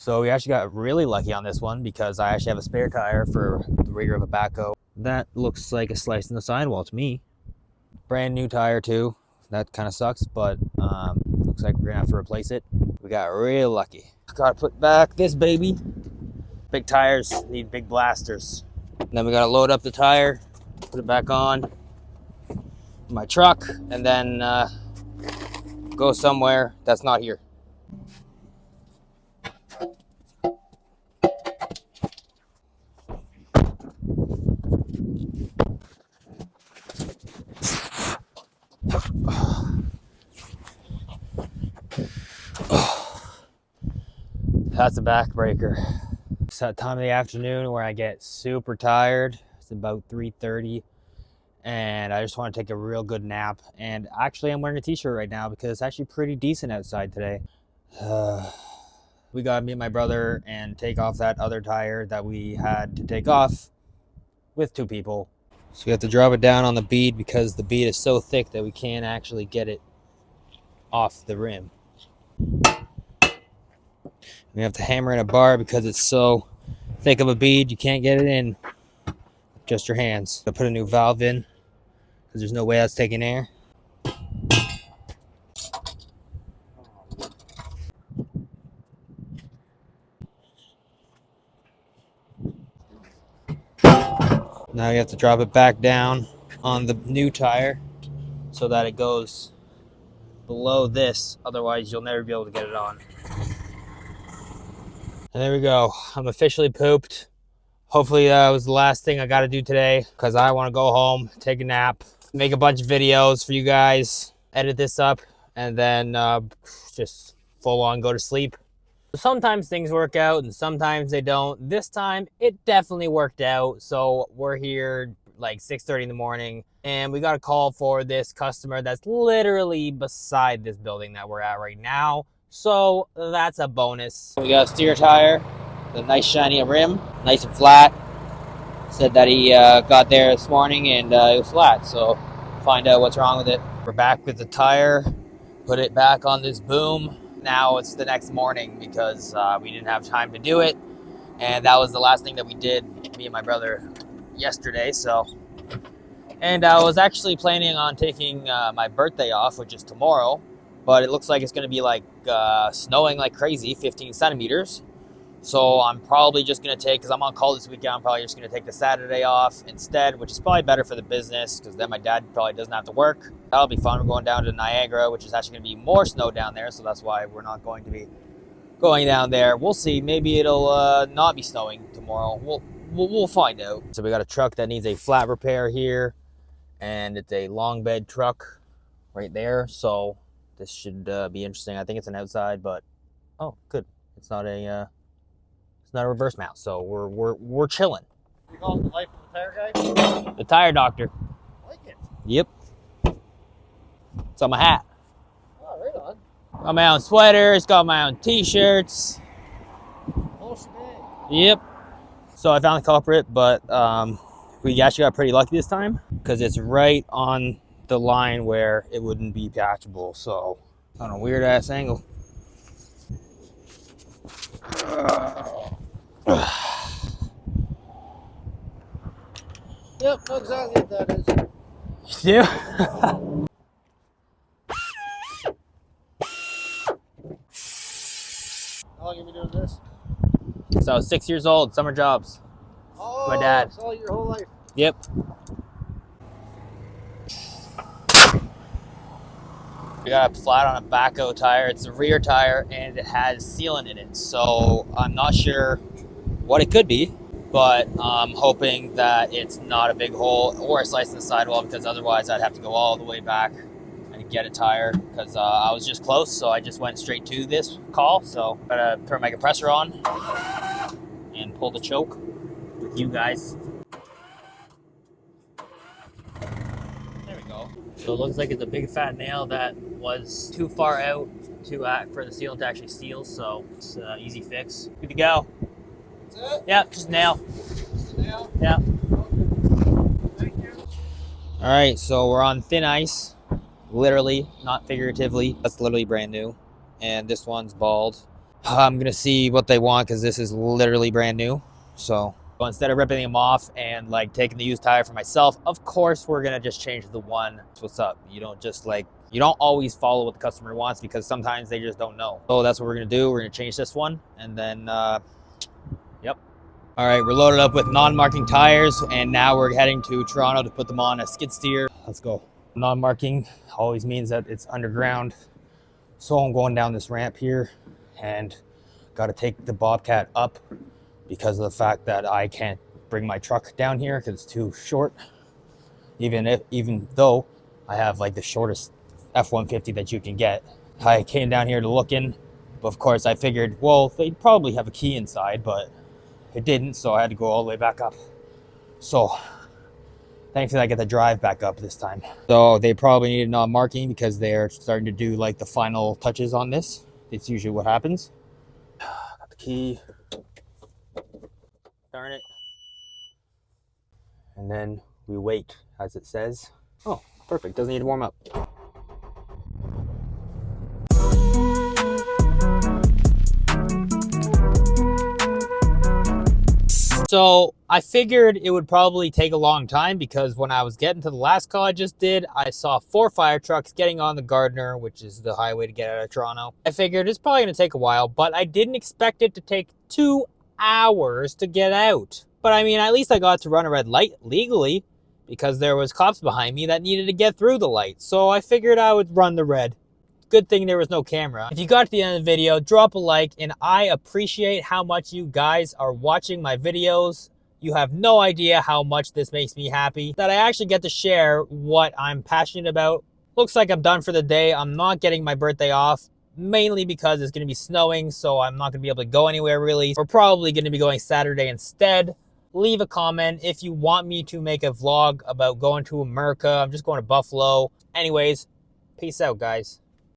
So we actually got really lucky on this one because I actually have a spare tire for the rear of a backhoe. That looks like a slice in the sidewall to me. Brand new tire too. That kind of sucks, but looks like we're gonna have to replace it. We got real lucky. Gotta put back this baby. Big tires need big blasters. And then we gotta load up the tire, put it back on my truck, and then go somewhere that's not here. That's a backbreaker. It's that time of the afternoon where I get super tired. It's about 3:30 and I just want to take a real good nap. And actually I'm wearing a t-shirt right now because it's actually pretty decent outside today. We gotta meet my brother and take off that other tire that we had to take off with two people. So we have to drop it down on the bead because the bead is so thick that we can't actually get it off the rim. We have to hammer in a bar because it's so thick of a bead you can't get it in just your hands. I put a new valve in because there's no way that's taking air. Now you have to drop it back down on the new tire so that it goes below this, otherwise you'll never be able to get it on. And there we go. I'm officially pooped. Hopefully that was the last thing I got to do today because I want to go home, take a nap, make a bunch of videos for you guys, edit this up, and then just full on go to sleep. Sometimes things work out and sometimes they don't. This time it definitely worked out. So we're here like 6:30 in the morning and we got a call for this customer that's literally beside this building that we're at right now. So that's a bonus. We got a steer tire, the nice shiny rim, nice and flat. Said that he got there this morning and it was flat, so find out what's wrong with it. We're back with the tire, put it back on this boom. Now it's the next morning because we didn't have time to do it, and that was the last thing that we did, me and my brother, yesterday. So, and I was actually planning on taking my birthday off, which is tomorrow. But it looks like it's going to be like snowing like crazy, 15 centimeters. So I'm probably just going to take, because I'm on call this weekend, I'm probably just going to take the Saturday off instead, which is probably better for the business because then my dad probably doesn't have to work. That'll be fun. We're going down to Niagara, which is actually going to be more snow down there. So that's why we're not going to be going down there. We'll see. Maybe it'll not be snowing tomorrow. We'll find out. So we got a truck that needs a flat repair here, and it's a long bed truck right there. So this should be interesting. I think it's an outside, but oh, good. It's not a reverse mount, so we're chilling. You call it the life of the tire guy? The tire doctor. I like it. Yep. It's on my hat. Oh, right on. Got my own sweaters. Got my own t-shirts. Whole shebang. Yep. So I found the culprit, but we actually got pretty lucky this time because it's right on the line where it wouldn't be patchable, so on a weird ass angle. Yep, know exactly what that is. Yeah. How long have you been doing this? So I was 6 years old, summer jobs. Oh, My dad. it's all your whole life. Yep. We got a flat on a Backhoe tire. It's a rear tire and it has sealant in it. So I'm not sure what it could be, but I'm hoping that it's not a big hole or a slice in the sidewall because otherwise I'd have to go all the way back and get a tire because I was just close. So I just went straight to this call. So I'm gonna turn my compressor on and pull the choke with you guys. So it looks like it's a big fat nail that was too far out to for the sealant to actually seal, so it's an easy fix. Good to go. That's it? Yeah, just a nail. Just a nail? Yeah. Okay. Thank you. All right, so we're on thin ice, literally, not figuratively. That's literally brand new, and this one's bald. I'm gonna see what they want because this is literally brand new. So instead of ripping them off and like taking the used tire for myself, of course we're gonna just change the one. That's what's up. You don't just like, you don't always follow what the customer wants because sometimes they just don't know. So that's what we're gonna do. We're gonna change this one and then yep. All right, we're loaded up with non-marking tires and now we're heading to Toronto to put them on a skid steer. Let's go. Non-marking always means that it's underground. So I'm going down this ramp here and got to take the Bobcat up because of the fact that I can't bring my truck down here because it's too short. Even though I have like the shortest F-150 that you can get. I came down here to look in, but of course I figured, well, they'd probably have a key inside, but it didn't, so I had to go all the way back up. So thankfully I get to drive back up this time. So they probably needed non-marking because they're starting to do like the final touches on this. It's usually what happens. Got the key. Darn it. And then we wait, as it says. Oh, perfect. Doesn't need to warm up. So I figured it would probably take a long time because when I was getting to the last call I just did, I saw 4 fire trucks getting on the Gardner, which is the highway to get out of Toronto. I figured it's probably going to take a while, but I didn't expect it to take 2 hours to get out. But I mean, at least I got to run a red light legally because there was cops behind me that needed to get through the light. So I figured I would run the red. Good thing there was no camera. If you got to the end of the video, drop a like, and I appreciate how much you guys are watching my videos. You have no idea how much this makes me happy that I actually get to share what I'm passionate about. Looks like I'm done for the day. I'm not getting my birthday off, mainly because it's going to be snowing, so I'm not going to be able to go anywhere really. We're probably going to be going Saturday instead. Leave a comment if you want me to make a vlog about going to America. I'm just going to Buffalo. Anyways, peace out, guys.